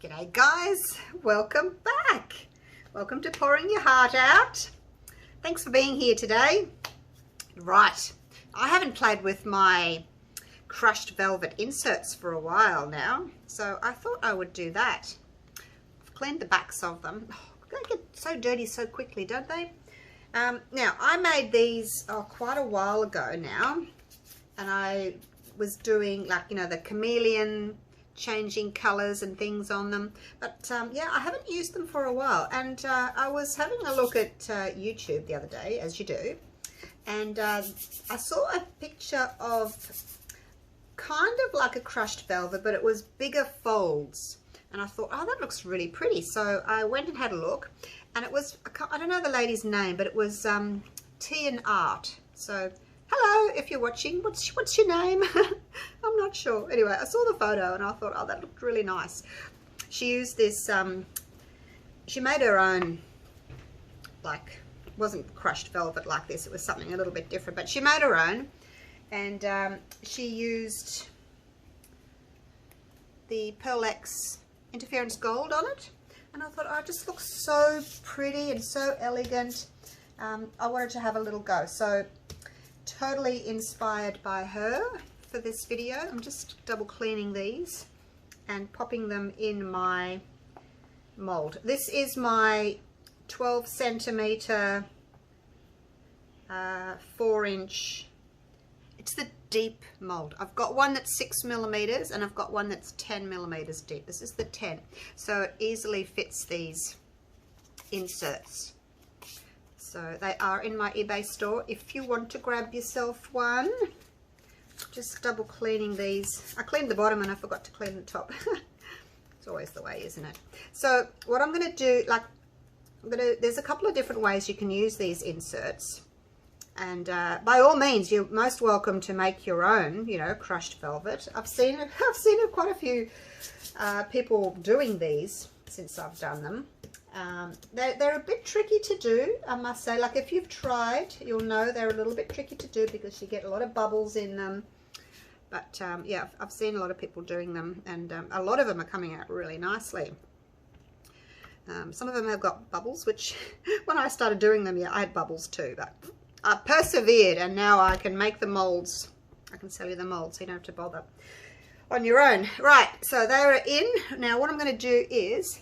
G'day guys, welcome back. Welcome to Pouring Your Heart Out. Thanks for being here today. Right, I haven't played with my crushed velvet inserts for a while now, so I thought I would do that. I've cleaned the backs of them. Oh, they get so dirty so quickly, don't they? Now, I made these quite a while ago now, and I was doing like, you know, the chameleon, changing colors and things on them, but yeah, I haven't used them for a while. And I was having a look at YouTube the other day, as you do, and I saw a picture of kind of like a crushed velvet, but it was bigger folds, and I thought, oh, that looks really pretty. So I went and had a look, and it was, I don't know the lady's name, but it was Tea and Art. So hello, if you're watching, what's your name? I'm not sure. Anyway, I saw the photo and I thought, oh, that looked really nice. She used this, she made her own, like, wasn't crushed velvet like this, it was something a little bit different, but she made her own, and she used the Pearl X interference gold on it, and I thought, oh, it just looks so pretty and so elegant. I wanted to have a little go, so totally inspired by her for this video. I'm just double cleaning these and popping them in my mold. This is my 12 centimeter 4-inch, it's the deep mold. I've got one that's 6 millimeters and I've got one that's 10 millimeters deep. This is the 10, so it easily fits these inserts. So they are in my eBay store if you want to grab yourself one. Just double cleaning these. I cleaned the bottom and I forgot to clean the top. It's always the way, isn't it? So what I'm going to do, like, there's a couple of different ways you can use these inserts. And by all means, you're most welcome to make your own, you know, crushed velvet. I've seen quite a few people doing these since I've done them. They're a bit tricky to do, I must say. Like, if you've tried, you'll know they're a little bit tricky to do because you get a lot of bubbles in them. But yeah, I've seen a lot of people doing them, and a lot of them are coming out really nicely. Some of them have got bubbles, which when I started doing them, yeah, I had bubbles too, but I persevered, and now I can make the molds. I can sell you the molds, so you don't have to bother on your own. Right, so they're in. Now what I'm going to do is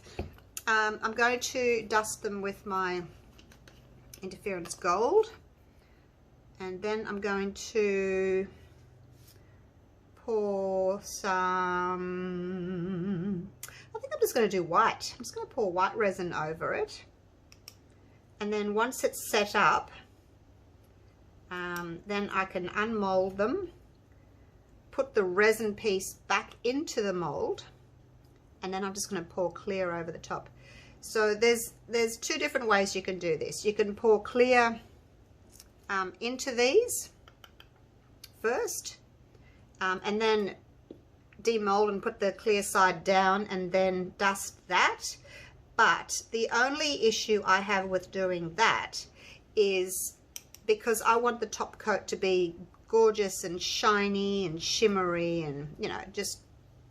I'm going to dust them with my interference gold, and then I'm going to pour some, I think I'm just going to do white. I'm just going to pour white resin over it, and then once it's set up, then I can unmold them, put the resin piece back into the mold, and then I'm just going to pour clear over the top. So there's two different ways you can do this. You can pour clear into these first, and then demold and put the clear side down and then dust that. But the only issue I have with doing that is because I want the top coat to be gorgeous and shiny and shimmery and, you know, just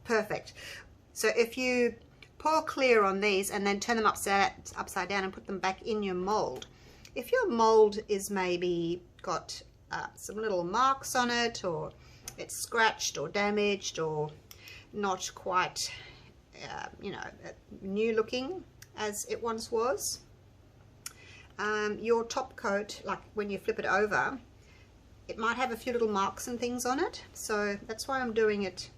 perfect. So if you pour clear on these and then turn them upside down and put them back in your mold, if your mold is maybe got some little marks on it, or it's scratched or damaged or not quite you know, new looking as it once was, your top coat, like when you flip it over, it might have a few little marks and things on it. So that's why I'm doing it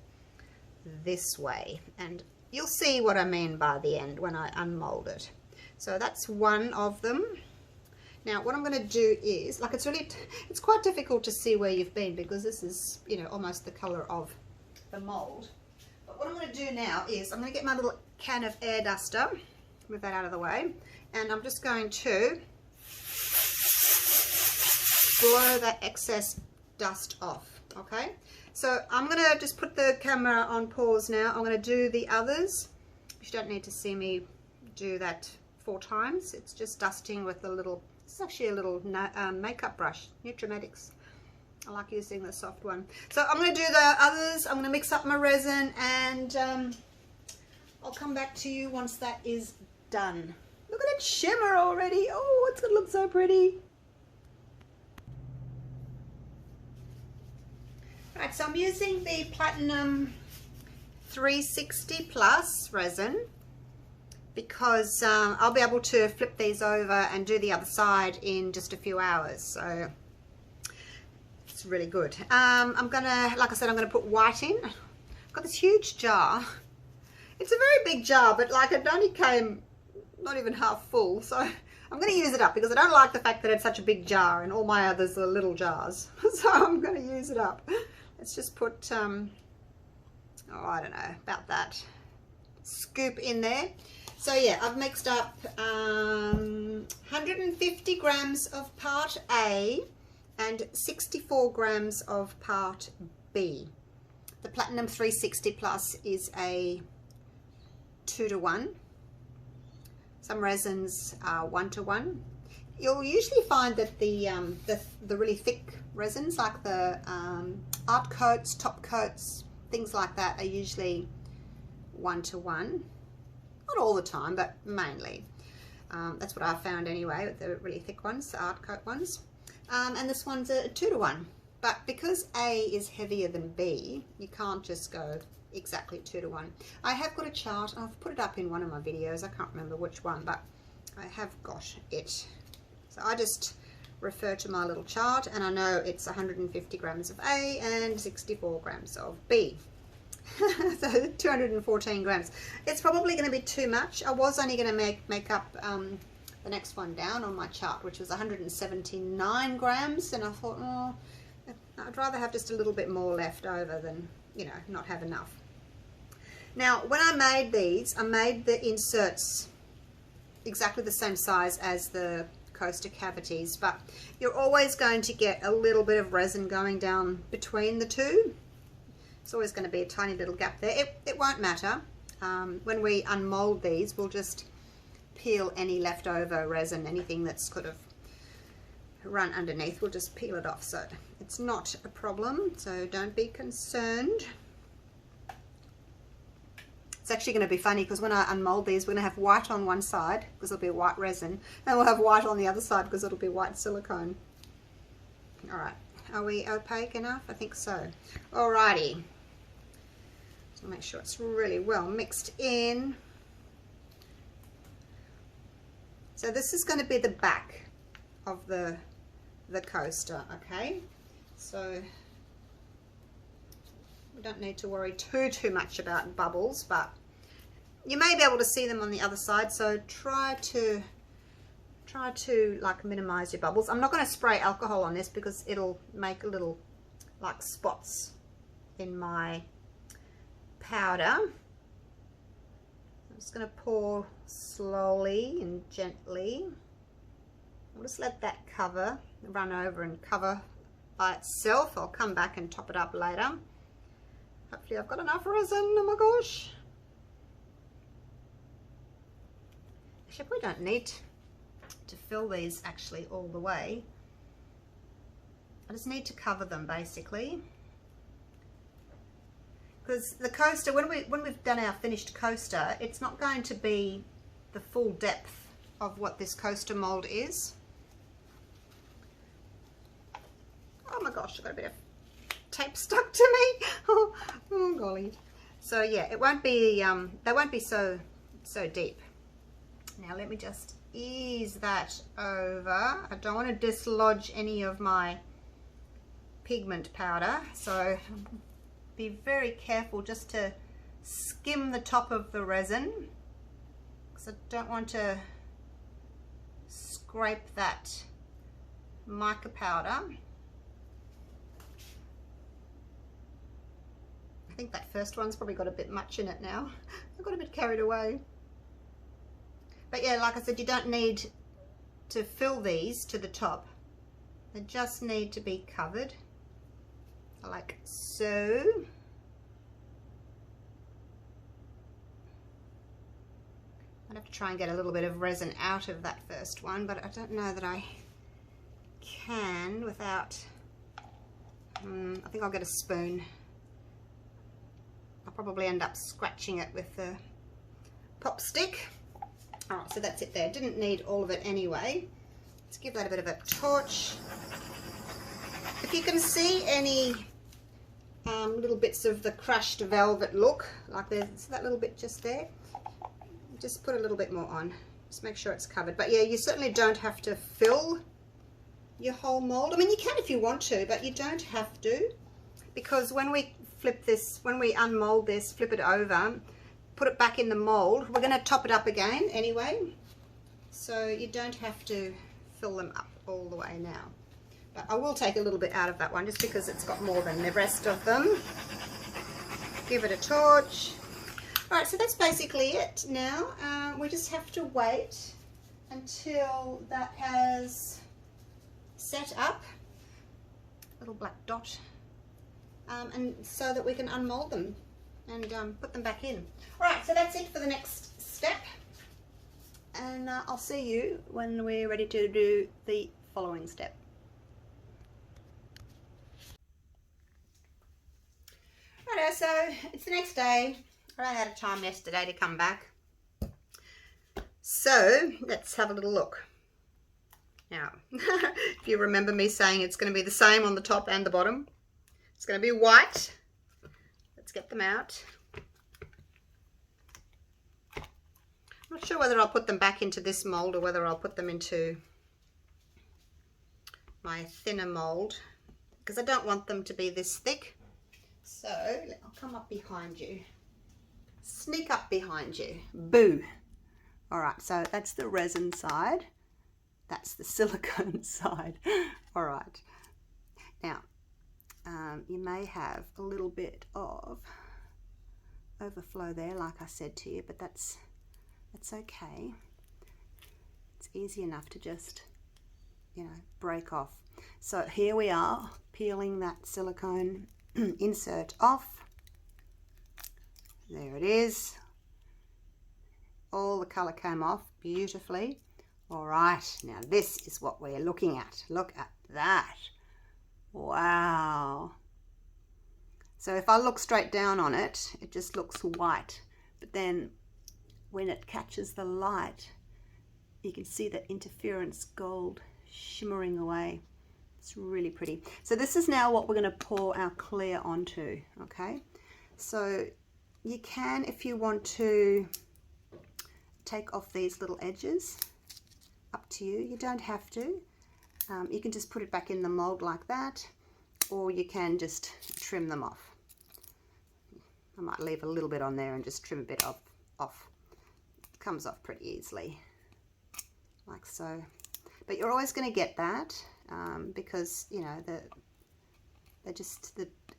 this way, and you'll see what I mean by the end when I unmold it. So that's one of them. Now what I'm going to do is, like, it's quite difficult to see where you've been because this is, you know, almost the color of the mold. But what I'm going to do now is I'm going to get my little can of air duster, move that out of the way, and I'm just going to blow that excess dust off. Okay, so I'm going to just put the camera on pause now. I'm going to do the others. You don't need to see me do that 4 times. It's just dusting with a little, it's actually a little makeup brush, Nutrimatics. I like using the soft one. So I'm going to do the others. I'm going to mix up my resin and I'll come back to you once that is done. Look at it shimmer already. Oh, it's gonna look so pretty. Right, so I'm using the Platinum 360 Plus resin because I'll be able to flip these over and do the other side in just a few hours. So it's really good. I'm gonna, like I said, I'm gonna put white in. I've got this huge jar. It's a very big jar, but like it only came not even half full, so I'm going to use it up because I don't like the fact that it's such a big jar and all my others are little jars. So I'm going to use it up. Let's just put, oh, I don't know, about that scoop in there. So yeah, I've mixed up 150 grams of part A and 64 grams of part B. The Platinum 360 Plus is a 2-to-1. Some resins are 1-to-1. You'll usually find that the really thick resins, like the art coats, top coats, things like that, are usually 1-to-1. Not all the time, but mainly. That's what I found anyway, with the really thick ones, the art coat ones. And this one's a 2-to-1. But because A is heavier than B, you can't just go exactly 2-to-1. I have got a chart. I've put it up in one of my videos. I can't remember which one, but I have got it. So I just refer to my little chart and I know it's 150 grams of A and 64 grams of B. So 214 grams. It's probably going to be too much. I was only going to make up the next one down on my chart, which was 179 grams, and I thought, oh, I'd rather have just a little bit more left over than, you know, not have enough. Now, when I made these, I made the inserts exactly the same size as the coaster cavities, but you're always going to get a little bit of resin going down between the two. It's always going to be a tiny little gap there. It won't matter. When we unmold these, we'll just peel any leftover resin, anything that's could have run underneath, we'll just peel it off. So it's not a problem, so don't be concerned. It's actually going to be funny because when I unmold these, we're going to have white on one side because it'll be white resin, and we'll have white on the other side because it'll be white silicone. All right, are we opaque enough? I think so. Alrighty, so make sure it's really well mixed in. So this is going to be the back of the coaster, okay? So we don't need to worry too much about bubbles, but you may be able to see them on the other side, so try to like minimize your bubbles. I'm not going to spray alcohol on this because it'll make little like spots in my powder. I'm just going to pour slowly and gently. I'll just let that run over and cover by itself. I'll come back and top it up later. Hopefully I've got enough resin. Oh my gosh. Actually, we don't need to fill these actually all the way. I just need to cover them basically. Because the coaster, when we've done our finished coaster, it's not going to be the full depth of what this coaster mold is. Oh my gosh, I've got a bit of tape stuck to me. Oh golly. So yeah, it won't be they won't be so deep. Now let me just ease that over. I don't want to dislodge any of my pigment powder, so be very careful just to skim the top of the resin because I don't want to scrape that mica powder. I think that first one's probably got a bit much in it now. I got a bit carried away. But yeah, like I said, you don't need to fill these to the top. They just need to be covered, like so. I'd have to try and get a little bit of resin out of that first one, but I don't know that I can without, I think I'll get a spoon. I'll probably end up scratching it with the pop stick. All right, so that's it there. Didn't need all of it anyway. Let's give that a bit of a torch. If you can see any little bits of the crushed velvet look, like there's that little bit just there, just put a little bit more on. Just make sure it's covered. But yeah, you certainly don't have to fill your whole mold. I mean, you can if you want to, but you don't have to, because when we flip this, when we unmold this, flip it over, put it back in the mold, we're going to top it up again anyway, so you don't have to fill them up all the way now. But I will take a little bit out of that one just because it's got more than the rest of them. Give it a torch. All right, so that's basically it now. We just have to wait until that has set up, little black dot, and so that we can unmold them and put them back in. All right, so that's it for the next step, and I'll see you when we're ready to do the following step. Righto, so it's the next day. I ran out of time yesterday to come back, so let's have a little look. Now, if you remember me saying it's going to be the same on the top and the bottom, it's going to be white. Let's get them out. I'm not sure whether I'll put them back into this mold or whether I'll put them into my thinner mold, because I don't want them to be this thick. So I'll come up behind you, sneak up behind you, boo. All right, so that's the resin side, that's the silicone side. All right, now you may have a little bit of overflow there, like I said to you, but that's okay. It's easy enough to just, you know, break off. So here we are, peeling that silicone insert off. There it is. All the colour came off beautifully. All right, now this is what we're looking at. Look at that. Wow. So if I look straight down on it, it just looks white. But then when it catches the light, you can see that interference gold shimmering away. It's really pretty. So this is now what we're going to pour our clear onto, okay? So you can, if you want to, take off these little edges. Up to you. You don't have to. You can just put it back in the mold like that, or you can just trim them off. I might leave a little bit on there and just trim a bit off. It comes off pretty easily, like so. But you're always going to get that. Because, you know, the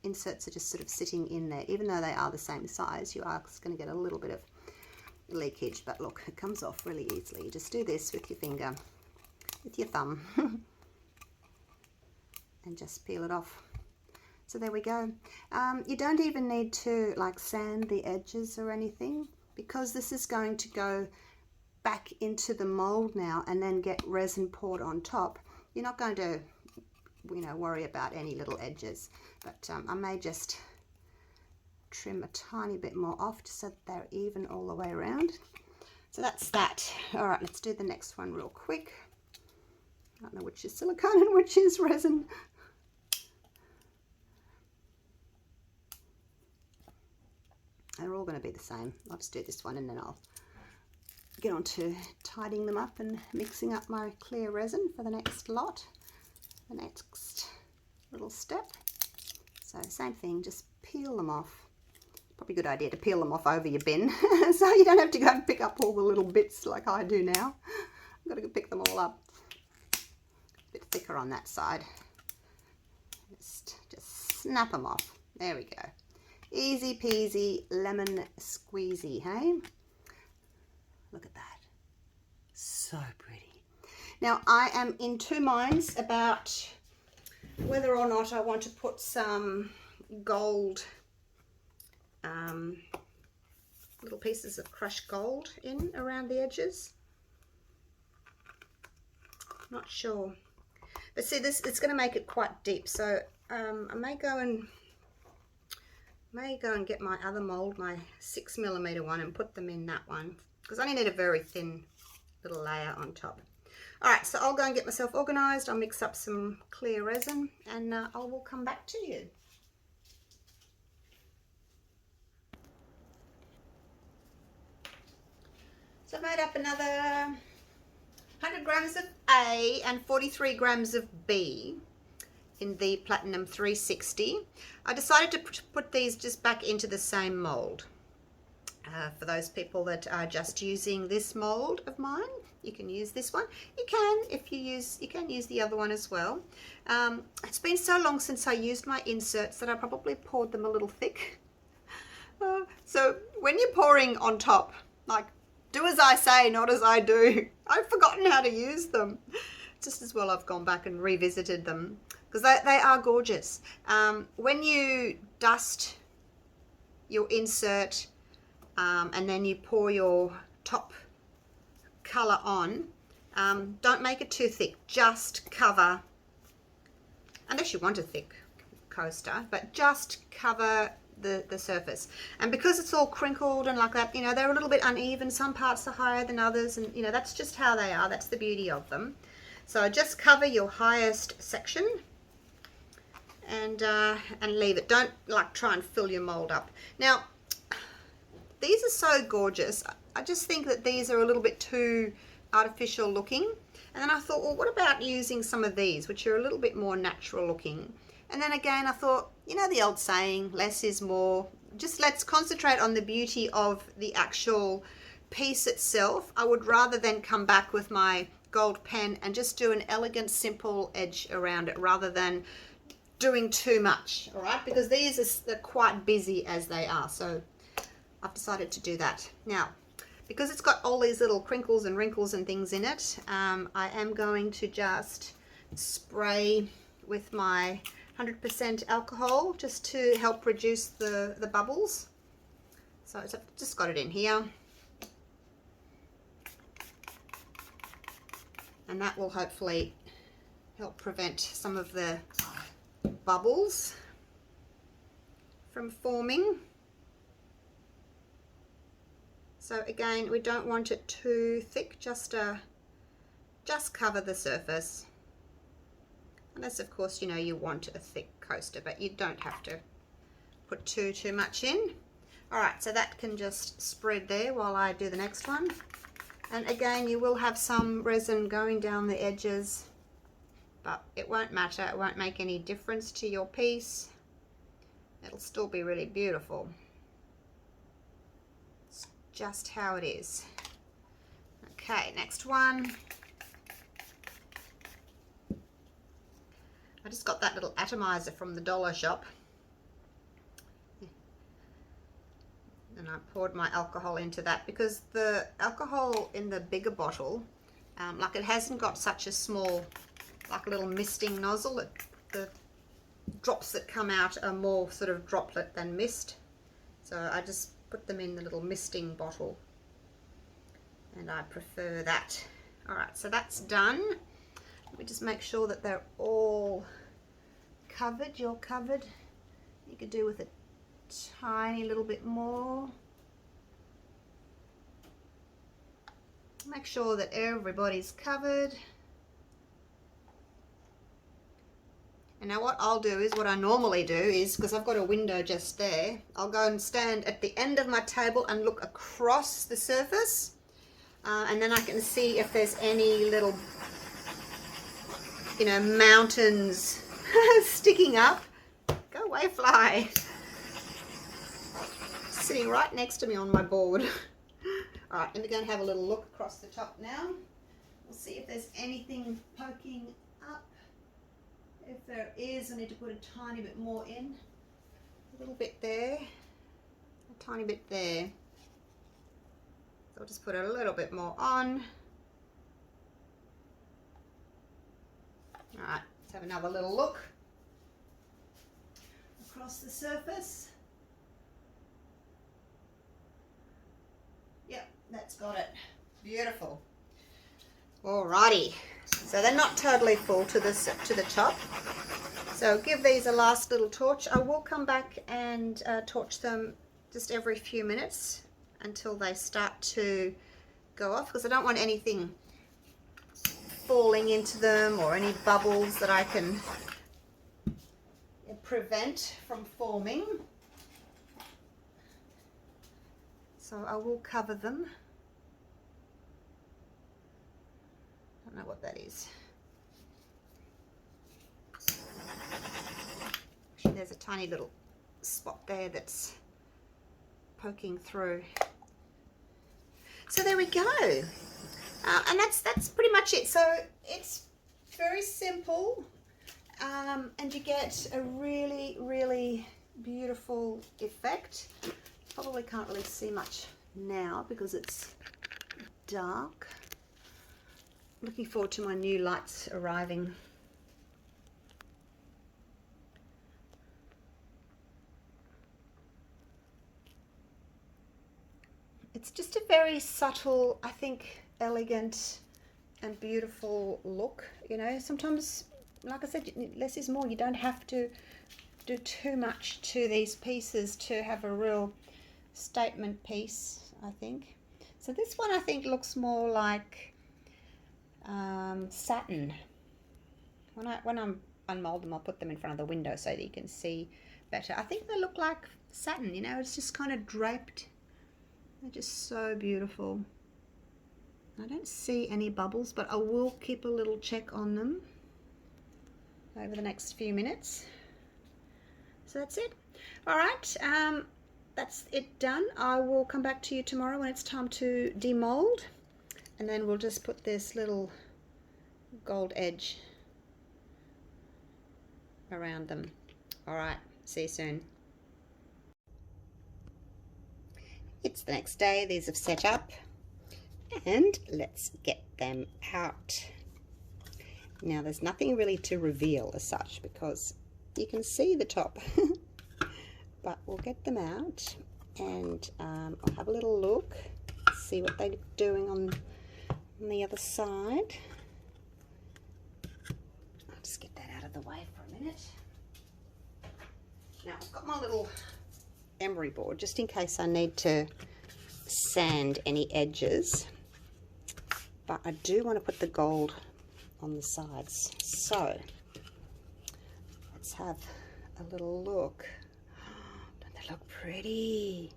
inserts are just sort of sitting in there. Even though they are the same size, you are going to get a little bit of leakage. But look, it comes off really easily. You just do this with your finger, with your thumb, and just peel it off. So there we go. You don't even need to like sand the edges or anything, because this is going to go back into the mold now and then get resin poured on top. You're not going to, you know, worry about any little edges, but I may just trim a tiny bit more off just so that they're even all the way around. So that's that. All right, let's do the next one real quick. I don't know which is silicone and which is resin. They're all going to be the same. I'll just do this one and then I'll get on to tidying them up and mixing up my clear resin for the next lot, the next little step. So same thing, just peel them off. Probably a good idea to peel them off over your bin so you don't have to go and pick up all the little bits like I do now. I've got to go pick them all up. A bit thicker on that side. Just snap them off. There we go. Easy peasy lemon squeezy, hey? Look at that. So pretty. Now I am in two minds about whether or not I want to put some gold, little pieces of crushed gold in around the edges. Not sure. But see, this, it's going to make it quite deep, so I may go and get my other mold, my 6mm one, and put them in that one because I only need a very thin little layer on top. All right, so I'll go and get myself organized. I'll mix up some clear resin and I will come back to you. So I've made up another 100 grams of A and 43 grams of B in the Platinum 360. I decided to put these just back into the same mold. For those people that are just using this mold of mine, you can use this one. You can use the other one as well. It's been so long since I used my inserts that I probably poured them a little thick. So when you're pouring on top, like, do as I say, not as I do. I've forgotten how to use them. Just as well I've gone back and revisited them, because they are gorgeous. When you dust your insert and then you pour your top color on, don't make it too thick. Just cover, unless you want a thick coaster, but just cover the surface. And because it's all crinkled and like that, you know, they're a little bit uneven. Some parts are higher than others, and you know, that's just how they are. That's the beauty of them. So just cover your highest section and leave it. Don't like try and fill your mold up. Now, these are so gorgeous. I just think that these are a little bit too artificial looking. And then I thought, well, what about using some of these, which are a little bit more natural looking? And then again, I thought, you know, the old saying, less is more. Just let's concentrate on the beauty of the actual piece itself. I would rather than come back with my gold pen and just do an elegant, simple edge around it, rather than doing too much, all right? Because they're quite busy as they are. So I've decided to do that. Now, because it's got all these little crinkles and wrinkles and things in it, I am going to just spray with my 100% alcohol just to help reduce the bubbles. So I've just got it in here. And that will hopefully help prevent some of the bubbles from forming. So again, we don't want it too thick, just cover the surface. Unless of course, you know, you want a thick coaster, but you don't have to put too much in. All right, so that can just spread there while I do the next one. And again, you will have some resin going down the edges, but it won't matter. It won't make any difference to your piece. It'll still be really beautiful. It's just how it is. Okay, next one. I just got that little atomizer from the dollar shop. And I poured my alcohol into that because the alcohol in the bigger bottle, like it hasn't got such a small, like a little misting nozzle. The drops that come out are more sort of droplet than mist. So I just put them in the little misting bottle. And I prefer that. All right, so that's done. Let me just make sure that they're all covered. You're covered. You could do with a tiny little bit more. Make sure that everybody's covered. And now what I'll do is, what I normally do is, because I've got a window just there, I'll go and stand at the end of my table and look across the surface. And then I can see if there's any little, you know, mountains sticking up. Go away, fly. Sitting right next to me on my board. All right, let me go and have a little look across the top now. We'll see if there's anything poking up. If there is, I need to put a tiny bit more in. A little bit there, a tiny bit there. So I'll just put a little bit more on. All right, let's have another little look across the surface. Yep, that's got it. Beautiful. Alrighty, so they're not totally full to the top. So give these a last little torch. I will come back and torch them just every few minutes until they start to go off because I don't want anything falling into them or any bubbles that I can prevent from forming. So I will cover them. I don't know what that is. Actually, there's a tiny little spot there that's poking through. So there we go. And that's pretty much it. So it's very simple, and you get a really, really beautiful effect. Probably can't really see much now because it's dark. Looking forward to my new lights arriving. It's just a very subtle, I think, elegant and beautiful look. You know, sometimes, like I said, less is more. You don't have to do too much to these pieces to have a real statement piece, I think. So this one I think looks more like satin. When I'm unmold them, I'll put them in front of the window so that you can see better. I think they look like satin, you know, it's just kind of draped. They're just so beautiful. I don't see any bubbles, but I will keep a little check on them over the next few minutes. So that's it. All right, that's it done. I will come back to you tomorrow when it's time to demold, and then we'll just put this little gold edge around them. All right, see you soon. It's the next day. These have set up, and let's get them out. Now there's nothing really to reveal as such because you can see the top, but we'll get them out, and I'll have a little look, see what they're doing on the other side. I'll just get that out of the way for a minute. Now I've got my little emery board just in case I need to sand any edges, but I do want to put the gold on the sides. So let's have a little look. Don't they look pretty?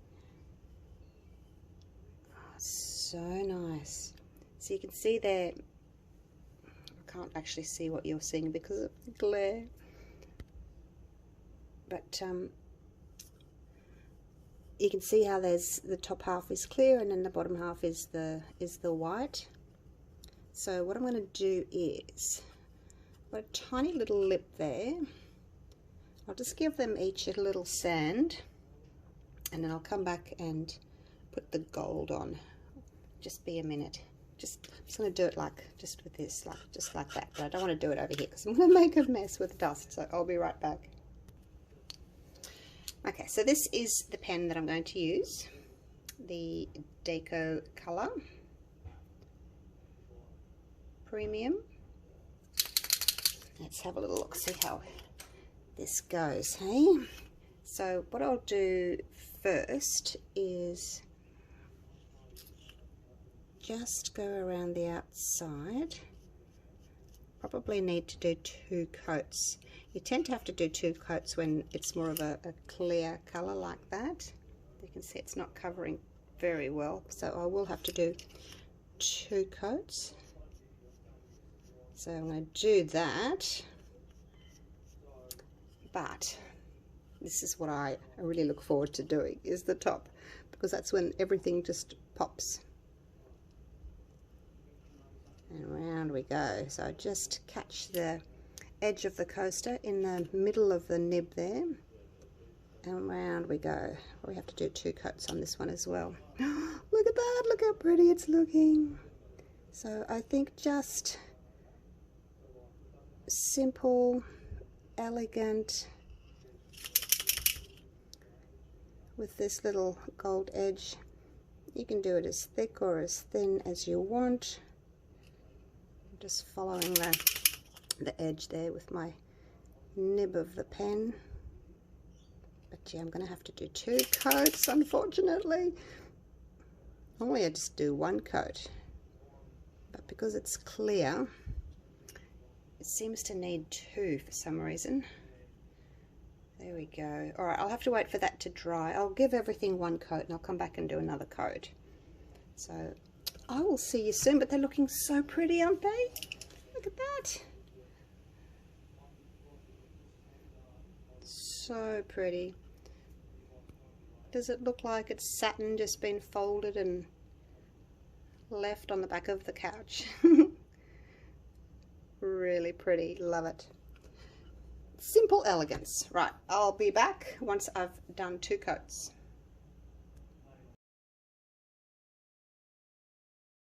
Oh, so nice. So you can see there, I can't actually see what you're seeing because of the glare, but you can see how there's the top half is clear and then the bottom half is the white. So what I'm going to do is, I've got a tiny little lip there. I'll just give them each a little sand, and then I'll come back and put the gold on. Just be a minute. I'm just going to do it like just with this, like just like that. But I don't want to do it over here because I'm going to make a mess with dust. So I'll be right back. Okay, so this is the pen that I'm going to use, the Deco Color Premium. Let's have a little look, see how this goes, hey? So what I'll do first is just go around the outside. Probably need to do 2 coats. You tend to have to do 2 coats when it's more of a clear color like that. You can see it's not covering very well, so I will have to do 2 coats. So I'm going to do that, but this is what I really look forward to doing, is the top, because that's when everything just pops. And around we go. So just catch the edge of the coaster in the middle of the nib there, and round we go. We have to do 2 coats on this one as well. Look at that, look how pretty it's looking. So I think just simple, elegant, with this little gold edge. You can do it as thick or as thin as you want. I'm just following the edge there with my nib of the pen. But yeah, I'm going to have to do 2 coats, unfortunately. Normally I just do one coat, but because it's clear, it seems to need two for some reason. There we go. All right, I'll have to wait for that to dry. I'll give everything one coat and I'll come back and do another coat. So I will see you soon, but they're looking so pretty, aren't they? Look at that. So pretty. Does it look like it's satin just been folded and left on the back of the couch? Really pretty, love it. Simple elegance. Right, I'll be back once I've done two coats.